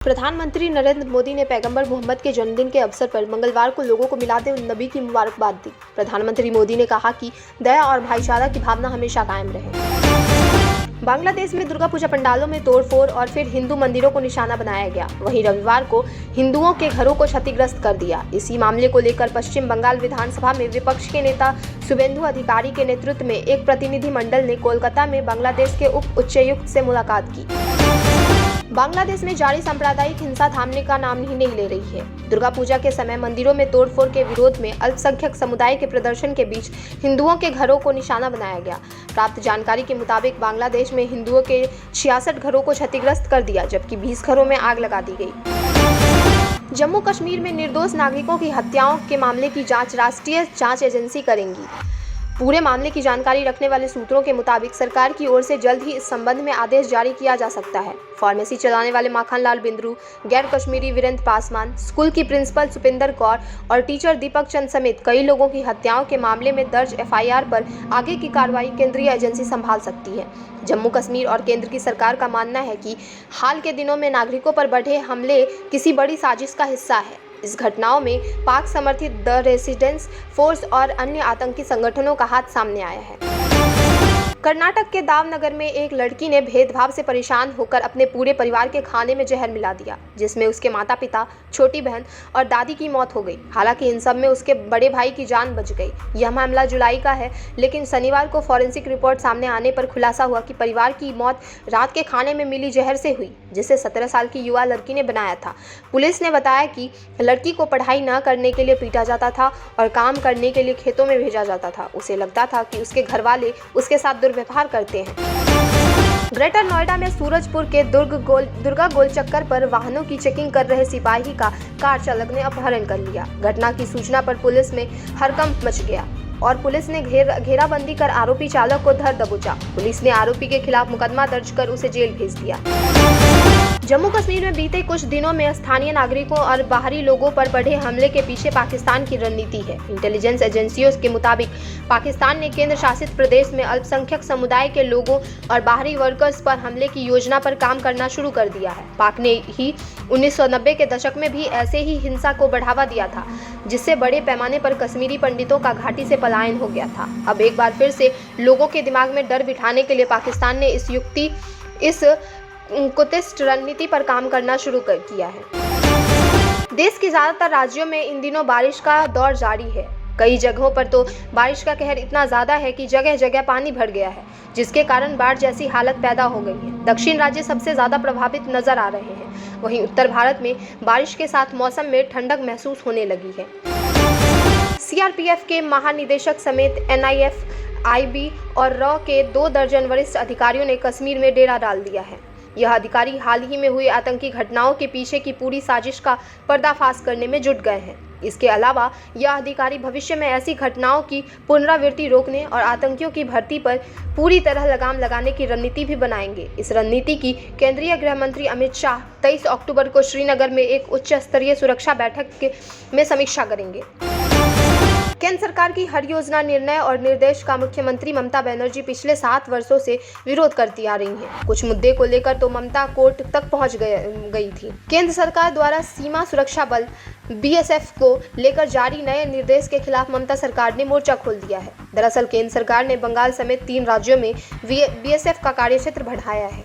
प्रधानमंत्री नरेंद्र मोदी ने पैगंबर मोहम्मद के जन्मदिन के अवसर पर मंगलवार को लोगों को मिलादे उन नबी की मुबारकबाद दी। प्रधानमंत्री मोदी ने कहा कि दया और भाईचारा की भावना हमेशा कायम रहे। बांग्लादेश में दुर्गा पूजा पंडालों में तोड़फोड़ और फिर हिंदू मंदिरों को निशाना बनाया गया। वहीं रविवार को हिंदुओं के घरों को क्षतिग्रस्त कर दिया। इसी मामले को लेकर पश्चिम बंगाल विधानसभा में विपक्ष के नेता शुभेंदु अधिकारी के नेतृत्व में एक प्रतिनिधि मंडल ने कोलकाता में बांग्लादेश के उप उच्चायुक्त से मुलाकात की। बांग्लादेश में जारी सांप्रदायिक हिंसा थामने का नाम ही नहीं ले रही है। दुर्गा पूजा के समय मंदिरों में तोड़फोड़ के विरोध में अल्पसंख्यक समुदाय के प्रदर्शन के बीच हिंदुओं के घरों को निशाना बनाया गया। प्राप्त जानकारी के मुताबिक बांग्लादेश में हिंदुओं के 66 घरों को क्षतिग्रस्त कर दिया, जबकि 20 घरों में आग लगा दी गई। जम्मू कश्मीर में निर्दोष नागरिकों की हत्याओं के मामले की जांच राष्ट्रीय जांच एजेंसी करेंगी। पूरे मामले की जानकारी रखने वाले सूत्रों के मुताबिक सरकार की ओर से जल्द ही इस संबंध में आदेश जारी किया जा सकता है। फार्मेसी चलाने वाले माखन लाल बिंद्रू, गैर कश्मीरी वीरेंद्र पासवान, स्कूल की प्रिंसिपल सुपिंदर कौर और टीचर दीपक चंद समेत कई लोगों की हत्याओं के मामले में दर्ज एफआईआर पर आगे की कार्रवाई केंद्रीय एजेंसी संभाल सकती है। जम्मू कश्मीर और केंद्र की सरकार का मानना है कि हाल के दिनों में नागरिकों पर बढ़े हमले किसी बड़ी साजिश का हिस्सा है। इस घटनाओं में पाक समर्थित द रेसिस्टेंस फोर्स और अन्य आतंकी संगठनों का हाथ सामने आया है। कर्नाटक के दावनगर में एक लड़की ने भेदभाव से परेशान होकर अपने पूरे परिवार के खाने में जहर मिला दिया, जिसमें उसके माता पिता, छोटी बहन और दादी की मौत हो गई। हालांकि इन सब में उसके बड़े भाई की जान बच गई। यह मामला जुलाई का है, लेकिन शनिवार को फॉरेंसिक रिपोर्ट सामने आने पर खुलासा हुआ कि परिवार की मौत रात के खाने में मिली जहर से हुई, जिसे 17 साल की युवा लड़की ने बनाया था। पुलिस ने बताया कि लड़की को पढ़ाई न करने के लिए पीटा जाता था और काम करने के लिए खेतों में भेजा जाता था। उसे लगता था कि उसके घर वाले उसके साथ दुर्व्यवहार करते हैं। ग्रेटर नोएडा में सूरजपुर के दुर्गा गोल चक्कर पर वाहनों की चेकिंग कर रहे सिपाही का कार चालक ने अपहरण कर लिया। घटना की सूचना पर पुलिस में हड़कंप मच गया और पुलिस ने घेराबंदी कर आरोपी चालक को धर दबोचा। पुलिस ने आरोपी के खिलाफ मुकदमा दर्ज कर उसे जेल भेज दिया। जम्मू कश्मीर में बीते कुछ दिनों में स्थानीय नागरिकों और बाहरी लोगों पर बढ़े हमले के पीछे पाकिस्तान की रणनीति है। इंटेलिजेंस एजेंसियों के मुताबिक पाकिस्तान ने केंद्र शासित प्रदेश में अल्पसंख्यक समुदाय के लोगों और बाहरी वर्कर्स पर हमले की योजना पर काम करना शुरू कर दिया है। पाक ने ही 1990 के दशक में भी ऐसे ही हिंसा को बढ़ावा दिया था, जिससे बड़े पैमाने पर कश्मीरी पंडितों का घाटी से पलायन हो गया था। अब एक बार फिर से लोगों के दिमाग में डर बिठाने के लिए पाकिस्तान ने इस कुतिष्ठ रणनीति पर काम करना शुरू कर किया है। देश के ज्यादातर राज्यों में इन दिनों बारिश का दौर जारी है। कई जगहों पर तो बारिश का कहर इतना ज्यादा है कि जगह जगह पानी भर गया है, जिसके कारण बाढ़ जैसी हालत पैदा हो गई है। दक्षिण राज्य सबसे ज्यादा प्रभावित नजर आ रहे हैं। वहीं उत्तर भारत में बारिश के साथ मौसम में ठंडक महसूस होने लगी है। सीआरपीएफ के महानिदेशक समेत एनआईएफ, आईबी और रॉ के 2 दर्जन वरिष्ठ अधिकारियों ने कश्मीर में डेरा डाल दिया है। यह अधिकारी हाल ही में हुई आतंकी घटनाओं के पीछे की पूरी साजिश का पर्दाफाश करने में जुट गए हैं। इसके अलावा यह अधिकारी भविष्य में ऐसी घटनाओं की पुनरावृत्ति रोकने और आतंकियों की भर्ती पर पूरी तरह लगाम लगाने की रणनीति भी बनाएंगे। इस रणनीति की केंद्रीय गृह मंत्री अमित शाह 23 अक्टूबर को श्रीनगर में एक उच्च स्तरीय सुरक्षा बैठक में समीक्षा करेंगे। केंद्र सरकार की हर योजना, निर्णय और निर्देश का मुख्यमंत्री ममता बनर्जी पिछले 7 वर्षों से विरोध करती आ रही हैं। कुछ मुद्दे को लेकर तो ममता कोर्ट तक पहुंच गई थी। केंद्र सरकार द्वारा सीमा सुरक्षा बल बीएसएफ को लेकर जारी नए निर्देश के खिलाफ ममता सरकार ने मोर्चा खोल दिया है। दरअसल केंद्र सरकार ने बंगाल समेत 3 राज्यों में बीएसएफ का कार्यक्षेत्र बढ़ाया है।